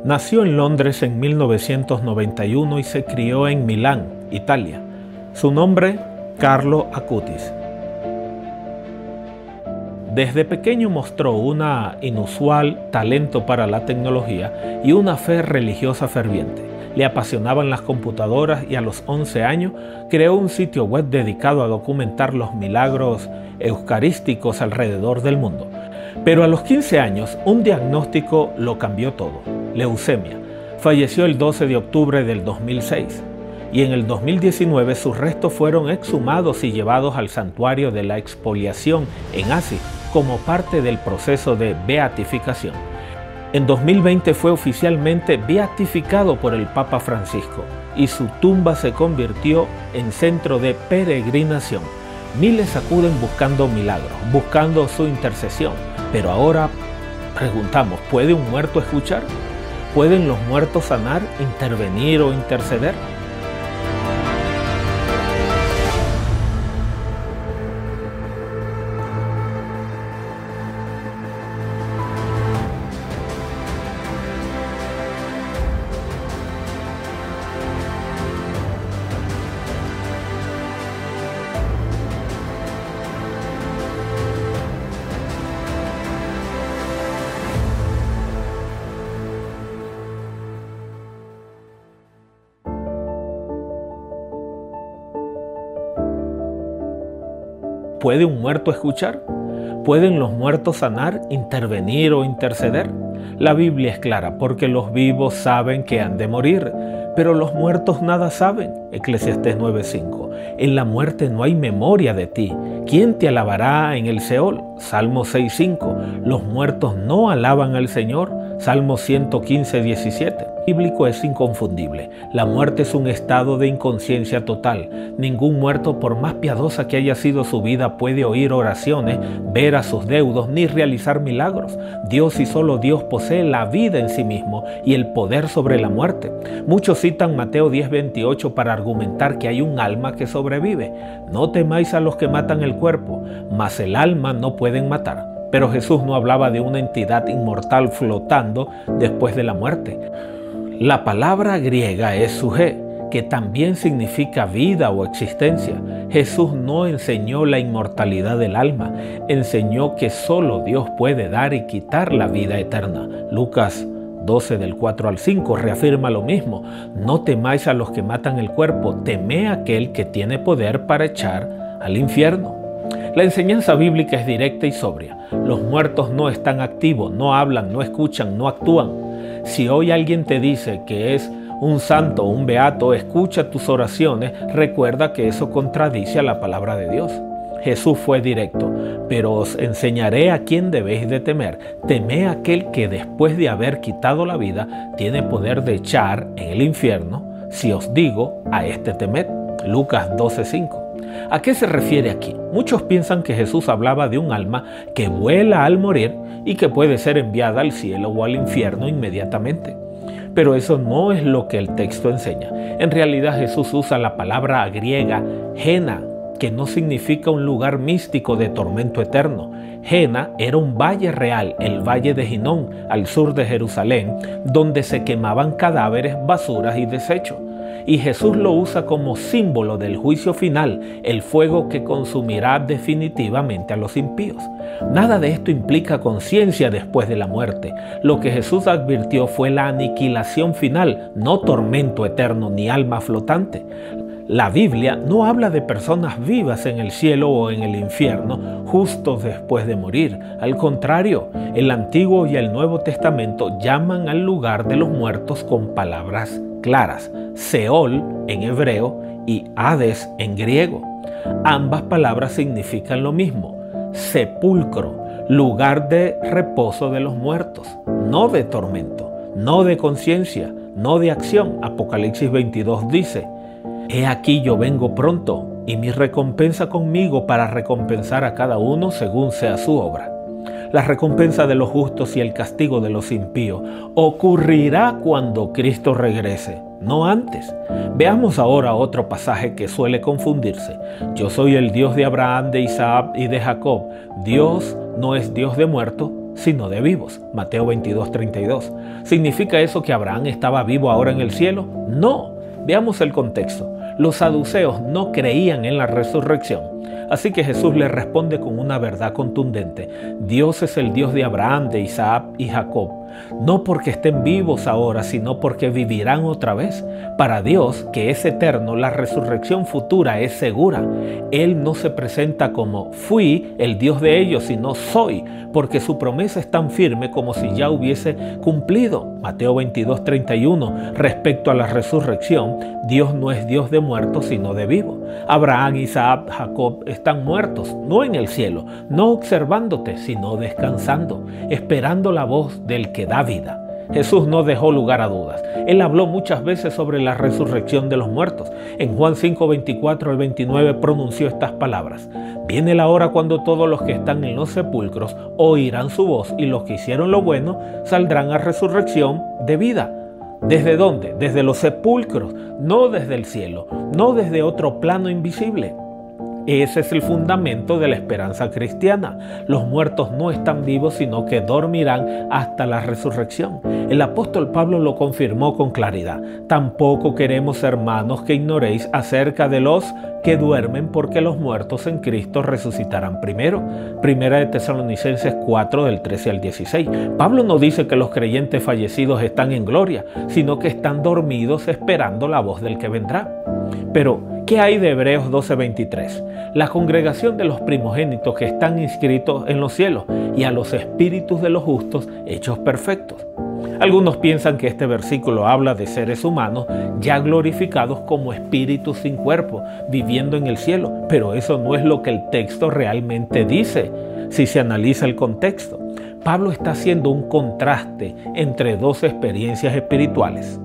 Nació en Londres en 1991 y se crió en Milán, Italia. Su nombre, Carlo Acutis. Desde pequeño mostró una inusual talento para la tecnología y una fe religiosa ferviente. Le apasionaban las computadoras y a los 11 años creó un sitio web dedicado a documentar los milagros eucarísticos alrededor del mundo. Pero a los 15 años un diagnóstico lo cambió todo: leucemia. Falleció el 12 de octubre del 2006 y en el 2019 sus restos fueron exhumados y llevados al santuario de la expoliación en Assisi como parte del proceso de beatificación. En 2020 fue oficialmente beatificado por el Papa Francisco y su tumba se convirtió en centro de peregrinación. Miles acuden buscando milagros, buscando su intercesión. Pero ahora preguntamos, ¿puede un muerto escuchar? ¿Pueden los muertos sanar, intervenir o interceder? ¿Puede un muerto escuchar? ¿Pueden los muertos sanar, intervenir o interceder? La Biblia es clara, porque los vivos saben que han de morir, pero los muertos nada saben. Eclesiastés 9:5. En la muerte no hay memoria de ti. ¿Quién te alabará en el Seol? Salmo 6:5. Los muertos no alaban al Señor. Salmo 115:17. El bíblico es inconfundible. La muerte es un estado de inconsciencia total. Ningún muerto, por más piadosa que haya sido su vida, puede oír oraciones, ver a sus deudos, ni realizar milagros. Dios y solo Dios posee la vida en sí mismo y el poder sobre la muerte. Muchos citan Mateo 10:28 para argumentar que hay un alma que sobrevive. No temáis a los que matan el cuerpo, mas el alma no pueden matar. Pero Jesús no hablaba de una entidad inmortal flotando después de la muerte. La palabra griega es suje, que también significa vida o existencia. Jesús no enseñó la inmortalidad del alma, enseñó que solo Dios puede dar y quitar la vida eterna. Lucas 12 del 4 al 5 reafirma lo mismo. No temáis a los que matan el cuerpo, temé a aquel que tiene poder para echar al infierno. La enseñanza bíblica es directa y sobria. Los muertos no están activos, no hablan, no escuchan, no actúan. Si hoy alguien te dice que es un santo o un beato, escucha tus oraciones, recuerda que eso contradice a la palabra de Dios. Jesús fue directo: pero os enseñaré a quién debéis de temer. Temé a aquel que después de haber quitado la vida tiene poder de echar en el infierno. Si os digo, a este temed. Lucas 12:5. ¿A qué se refiere aquí? Muchos piensan que Jesús hablaba de un alma que vuela al morir y que puede ser enviada al cielo o al infierno inmediatamente. Pero eso no es lo que el texto enseña. En realidad Jesús usa la palabra griega Gena, que no significa un lugar místico de tormento eterno. Gena era un valle real, el valle de Ginón, al sur de Jerusalén, donde se quemaban cadáveres, basuras y desechos. Y Jesús lo usa como símbolo del juicio final, el fuego que consumirá definitivamente a los impíos. Nada de esto implica conciencia después de la muerte. Lo que Jesús advirtió fue la aniquilación final, no tormento eterno ni alma flotante. La Biblia no habla de personas vivas en el cielo o en el infierno justo después de morir. Al contrario, el Antiguo y el Nuevo Testamento llaman al lugar de los muertos con palabras claras: Seol en hebreo y Hades en griego. Ambas palabras significan lo mismo: sepulcro, lugar de reposo de los muertos, no de tormento, no de conciencia, no de acción. Apocalipsis 22 dice: He aquí yo vengo pronto, y mi recompensa conmigo para recompensar a cada uno según sea su obra. La recompensa de los justos y el castigo de los impíos ocurrirá cuando Cristo regrese, no antes. Veamos ahora otro pasaje que suele confundirse. Yo soy el Dios de Abraham, de Isaac y de Jacob. Dios no es Dios de muertos, sino de vivos. Mateo 22:32. ¿Significa eso que Abraham estaba vivo ahora en el cielo? No. Veamos el contexto. Los saduceos no creían en la resurrección. Así que Jesús les responde con una verdad contundente. Dios es el Dios de Abraham, de Isaac y Jacob. No porque estén vivos ahora, sino porque vivirán otra vez. Para Dios, que es eterno, la resurrección futura es segura. Él no se presenta como fui el Dios de ellos, sino soy, porque su promesa es tan firme como si ya hubiese cumplido. Mateo 22:31. Respecto a la resurrección, Dios no es Dios de muertos, sino de vivos. Abraham, Isaac, Jacob están muertos, no en el cielo, no observándote, sino descansando, esperando la voz del que da vida. Jesús no dejó lugar a dudas. Él habló muchas veces sobre la resurrección de los muertos. En Juan 5:24 al 29 pronunció estas palabras. Viene la hora cuando todos los que están en los sepulcros oirán su voz, y los que hicieron lo bueno saldrán a resurrección de vida. ¿Desde dónde? Desde los sepulcros, no desde el cielo, no desde otro plano invisible. Ese es el fundamento de la esperanza cristiana. Los muertos no están vivos, sino que dormirán hasta la resurrección. El apóstol Pablo lo confirmó con claridad. Tampoco queremos, hermanos, que ignoréis acerca de los que duermen, porque los muertos en Cristo resucitarán primero. Primera de Tesalonicenses 4, del 13 al 16. Pablo no dice que los creyentes fallecidos están en gloria, sino que están dormidos esperando la voz del que vendrá. Pero, ¿qué hay de Hebreos 12:23? La congregación de los primogénitos que están inscritos en los cielos, y a los espíritus de los justos hechos perfectos. Algunos piensan que este versículo habla de seres humanos ya glorificados como espíritus sin cuerpo, viviendo en el cielo, pero eso no es lo que el texto realmente dice, si se analiza el contexto. Pablo está haciendo un contraste entre dos experiencias espirituales.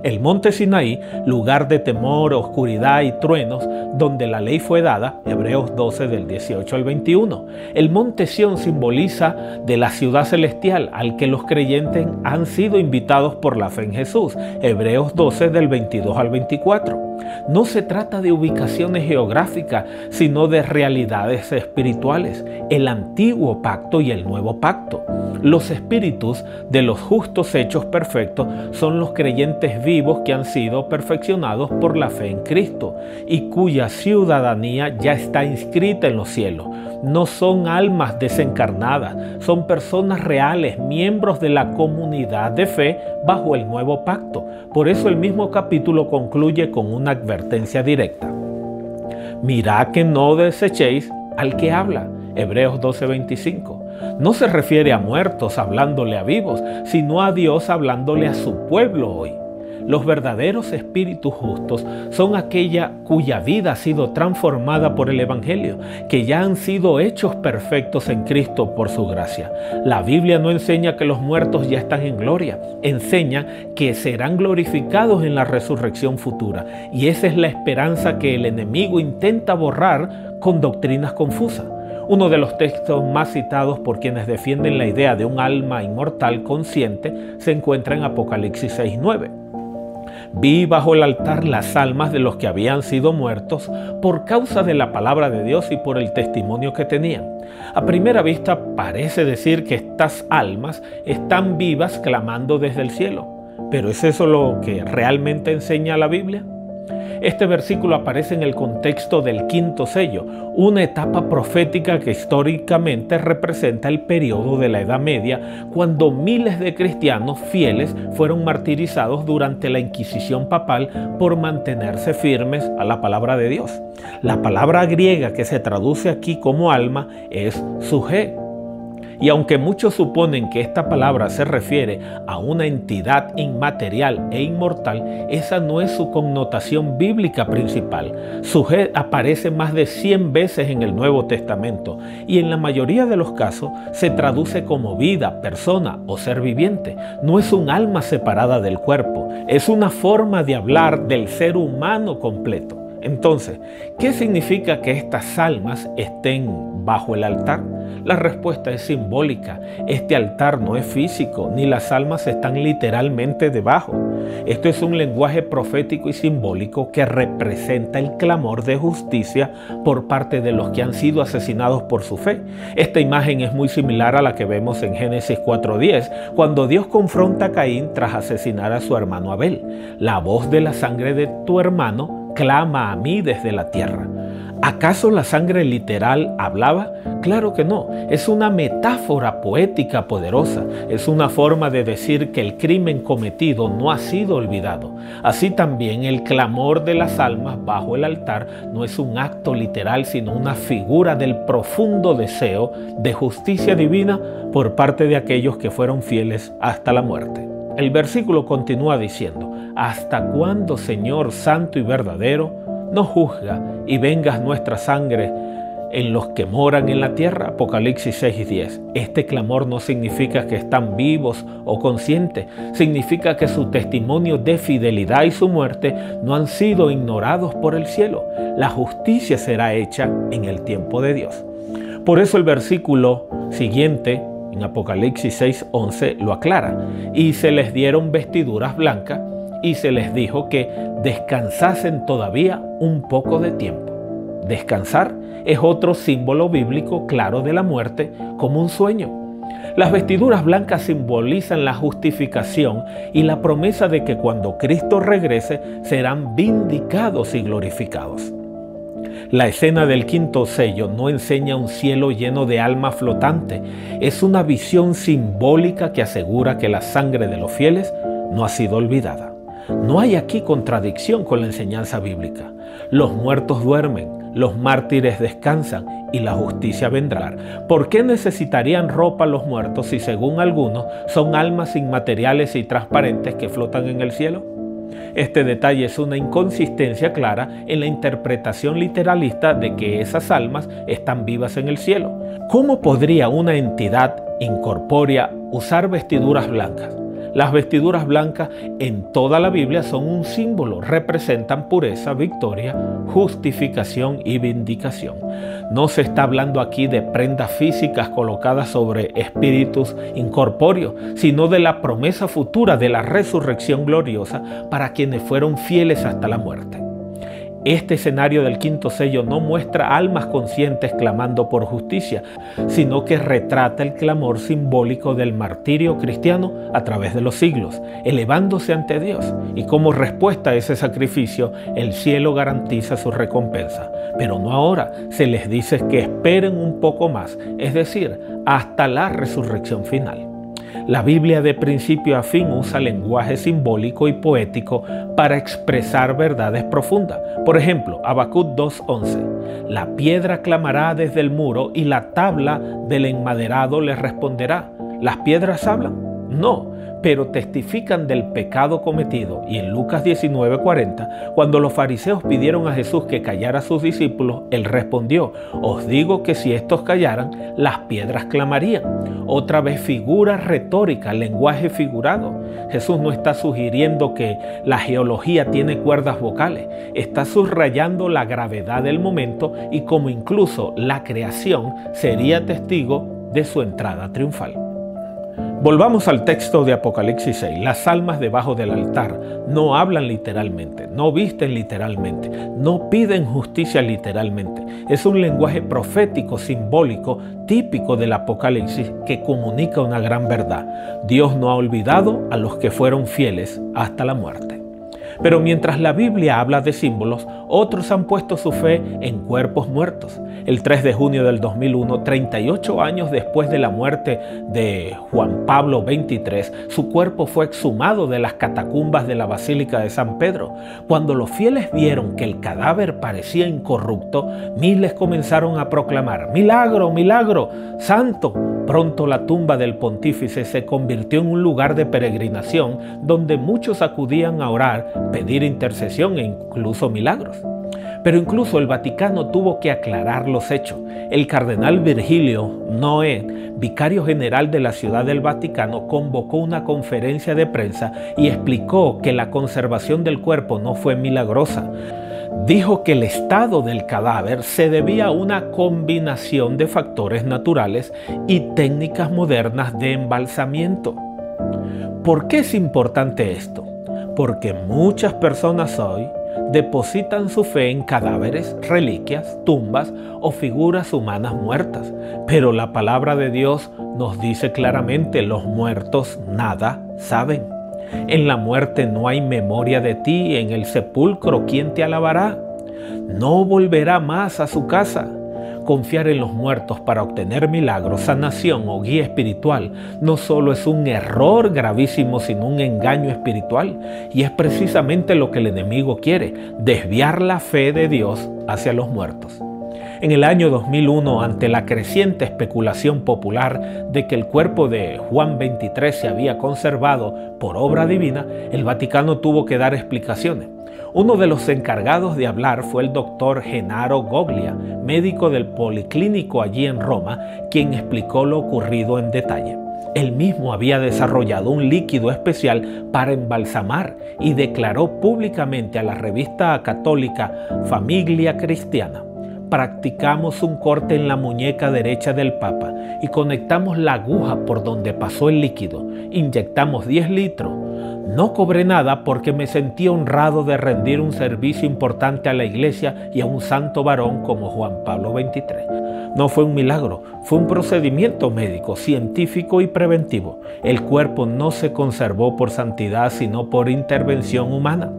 El monte Sinaí, lugar de temor, oscuridad y truenos, donde la ley fue dada, Hebreos 12 del 18 al 21. El monte Sión simboliza de la ciudad celestial al que los creyentes han sido invitados por la fe en Jesús, Hebreos 12 del 22 al 24. No se trata de ubicaciones geográficas, sino de realidades espirituales, el antiguo pacto y el nuevo pacto. Los espíritus de los justos hechos perfectos son los creyentes vivos que han sido perfeccionados por la fe en Cristo y cuya ciudadanía ya está inscrita en los cielos. No son almas desencarnadas, son personas reales, miembros de la comunidad de fe bajo el nuevo pacto. Por eso el mismo capítulo concluye con una advertencia directa. Mirad que no desechéis al que habla. Hebreos 12:25. No se refiere a muertos hablándole a vivos, sino a Dios hablándole a su pueblo hoy. Los verdaderos espíritus justos son aquella cuya vida ha sido transformada por el Evangelio, que ya han sido hechos perfectos en Cristo por su gracia. La Biblia no enseña que los muertos ya están en gloria, enseña que serán glorificados en la resurrección futura. Y esa es la esperanza que el enemigo intenta borrar con doctrinas confusas. Uno de los textos más citados por quienes defienden la idea de un alma inmortal consciente se encuentra en Apocalipsis 6:9. Vi bajo el altar las almas de los que habían sido muertos por causa de la palabra de Dios y por el testimonio que tenían. A primera vista parece decir que estas almas están vivas clamando desde el cielo. ¿Pero es eso lo que realmente enseña la Biblia? Este versículo aparece en el contexto del quinto sello, una etapa profética que históricamente representa el periodo de la Edad Media, cuando miles de cristianos fieles fueron martirizados durante la Inquisición papal por mantenerse firmes a la palabra de Dios. La palabra griega que se traduce aquí como alma es sujé. Y aunque muchos suponen que esta palabra se refiere a una entidad inmaterial e inmortal, esa no es su connotación bíblica principal. Sujé aparece más de 100 veces en el Nuevo Testamento y en la mayoría de los casos se traduce como vida, persona o ser viviente. No es un alma separada del cuerpo, es una forma de hablar del ser humano completo. Entonces, ¿qué significa que estas almas estén bajo el altar? La respuesta es simbólica. Este altar no es físico, ni las almas están literalmente debajo. Esto es un lenguaje profético y simbólico que representa el clamor de justicia por parte de los que han sido asesinados por su fe. Esta imagen es muy similar a la que vemos en Génesis 4:10, cuando Dios confronta a Caín tras asesinar a su hermano Abel. La voz de la sangre de tu hermano clama a mí desde la tierra. ¿Acaso la sangre literal hablaba? Claro que no. Es una metáfora poética poderosa. Es una forma de decir que el crimen cometido no ha sido olvidado. Así también el clamor de las almas bajo el altar no es un acto literal, sino una figura del profundo deseo de justicia divina por parte de aquellos que fueron fieles hasta la muerte. El versículo continúa diciendo: ¿hasta cuándo, Señor santo y verdadero, no juzga y vengas nuestra sangre en los que moran en la tierra? Apocalipsis 6:10. Este clamor no significa que están vivos o conscientes, significa que su testimonio de fidelidad y su muerte no han sido ignorados por el cielo. La justicia será hecha en el tiempo de Dios. Por eso el versículo siguiente, en Apocalipsis 6:11, lo aclara: y se les dieron vestiduras blancas y se les dijo que descansasen todavía un poco de tiempo. Descansar es otro símbolo bíblico claro de la muerte, como un sueño. Las vestiduras blancas simbolizan la justificación y la promesa de que cuando Cristo regrese serán vindicados y glorificados. La escena del quinto sello no enseña un cielo lleno de almas flotantes. Es una visión simbólica que asegura que la sangre de los fieles no ha sido olvidada. No hay aquí contradicción con la enseñanza bíblica. Los muertos duermen, los mártires descansan y la justicia vendrá. ¿Por qué necesitarían ropa los muertos si, según algunos, son almas inmateriales y transparentes que flotan en el cielo? Este detalle es una inconsistencia clara en la interpretación literalista de que esas almas están vivas en el cielo. ¿Cómo podría una entidad incorpórea usar vestiduras blancas? Las vestiduras blancas en toda la Biblia son un símbolo, representan pureza, victoria, justificación y vindicación. No se está hablando aquí de prendas físicas colocadas sobre espíritus incorpóreos, sino de la promesa futura de la resurrección gloriosa para quienes fueron fieles hasta la muerte. Este escenario del quinto sello no muestra almas conscientes clamando por justicia, sino que retrata el clamor simbólico del martirio cristiano a través de los siglos, elevándose ante Dios. Y como respuesta a ese sacrificio, el cielo garantiza su recompensa. Pero no ahora, se les dice que esperen un poco más, es decir, hasta la resurrección final. La Biblia de principio a fin usa lenguaje simbólico y poético para expresar verdades profundas. Por ejemplo, Habacuc 2:11. La piedra clamará desde el muro y la tabla del enmaderado le responderá. ¿Las piedras hablan? No, pero testifican del pecado cometido. Y en Lucas 19:40, cuando los fariseos pidieron a Jesús que callara a sus discípulos, él respondió: os digo que si estos callaran, las piedras clamarían. Otra vez figura retórica, lenguaje figurado. Jesús no está sugiriendo que la geología tiene cuerdas vocales, está subrayando la gravedad del momento y cómo incluso la creación sería testigo de su entrada triunfal. Volvamos al texto de Apocalipsis 6. Las almas debajo del altar no hablan literalmente, no visten literalmente, no piden justicia literalmente. Es un lenguaje profético, simbólico, típico del Apocalipsis que comunica una gran verdad. Dios no ha olvidado a los que fueron fieles hasta la muerte. Pero mientras la Biblia habla de símbolos, otros han puesto su fe en cuerpos muertos. El 3 de junio del 2001, 38 años después de la muerte de Juan Pablo XXIII, su cuerpo fue exhumado de las catacumbas de la Basílica de San Pedro. Cuando los fieles vieron que el cadáver parecía incorrupto, miles comenzaron a proclamar: ¡milagro, milagro, santo! Pronto la tumba del pontífice se convirtió en un lugar de peregrinación donde muchos acudían a orar, pedir intercesión e incluso milagros. Pero incluso el Vaticano tuvo que aclarar los hechos. El cardenal Virgilio Noé, vicario general de la Ciudad del Vaticano, convocó una conferencia de prensa y explicó que la conservación del cuerpo no fue milagrosa. Dijo que el estado del cadáver se debía a una combinación de factores naturales y técnicas modernas de embalsamiento. ¿Por qué es importante esto? Porque muchas personas hoy depositan su fe en cadáveres, reliquias, tumbas o figuras humanas muertas. Pero la palabra de Dios nos dice claramente: los muertos nada saben. En la muerte no hay memoria de ti, en el sepulcro ¿quién te alabará? No volverá más a su casa. Confiar en los muertos para obtener milagros, sanación o guía espiritual no solo es un error gravísimo, sino un engaño espiritual. Y es precisamente lo que el enemigo quiere: desviar la fe de Dios hacia los muertos. En el año 2001, ante la creciente especulación popular de que el cuerpo de Juan XXIII se había conservado por obra divina, el Vaticano tuvo que dar explicaciones. Uno de los encargados de hablar fue el doctor Gennaro Goglia, médico del Policlínico allí en Roma, quien explicó lo ocurrido en detalle. Él mismo había desarrollado un líquido especial para embalsamar y declaró públicamente a la revista católica Famiglia Cristiana: practicamos un corte en la muñeca derecha del Papa y conectamos la aguja por donde pasó el líquido. Inyectamos 10 litros. No cobré nada porque me sentí honrado de rendir un servicio importante a la iglesia y a un santo varón como Juan Pablo XXIII. No fue un milagro, fue un procedimiento médico, científico y preventivo. El cuerpo no se conservó por santidad, sino por intervención humana.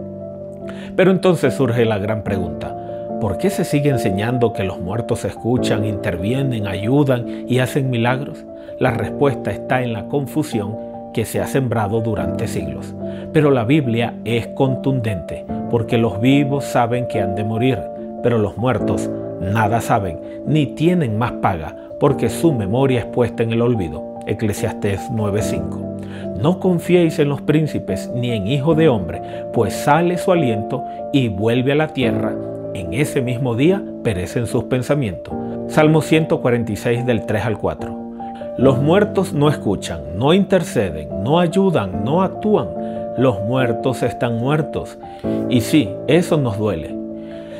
Pero entonces surge la gran pregunta: ¿por qué se sigue enseñando que los muertos escuchan, intervienen, ayudan y hacen milagros? La respuesta está en la confusión que se ha sembrado durante siglos. Pero la Biblia es contundente, porque los vivos saben que han de morir, pero los muertos nada saben, ni tienen más paga, porque su memoria es puesta en el olvido. Eclesiastés 9:5. No confiéis en los príncipes, ni en hijo de hombre, pues sale su aliento y vuelve a la tierra. En ese mismo día perecen sus pensamientos. Salmo 146 del 3 al 4. Los muertos no escuchan, no interceden, no ayudan, no actúan. Los muertos están muertos. Y sí, eso nos duele.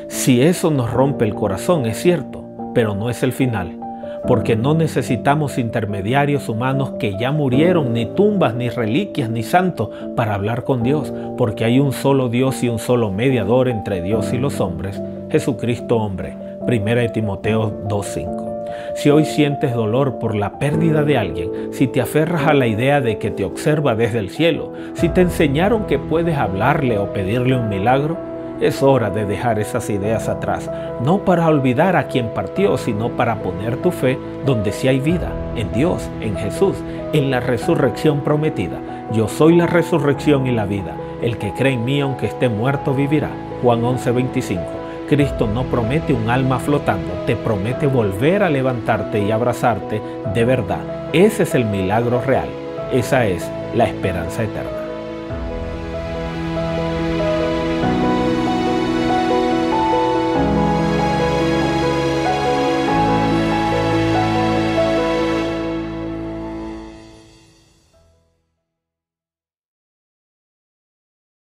Si eso nos rompe el corazón, es cierto, pero no es el final. Porque no necesitamos intermediarios humanos que ya murieron, ni tumbas, ni reliquias, ni santos para hablar con Dios, porque hay un solo Dios y un solo mediador entre Dios y los hombres, Jesucristo hombre. 1 Timoteo 2:5. Si hoy sientes dolor por la pérdida de alguien, si te aferras a la idea de que te observa desde el cielo, si te enseñaron que puedes hablarle o pedirle un milagro, es hora de dejar esas ideas atrás, no para olvidar a quien partió, sino para poner tu fe donde sí hay vida, en Dios, en Jesús, en la resurrección prometida. Yo soy la resurrección y la vida. El que cree en mí, aunque esté muerto, vivirá. Juan 11:25. Cristo no promete un alma flotando, te promete volver a levantarte y abrazarte de verdad. Ese es el milagro real. Esa es la esperanza eterna.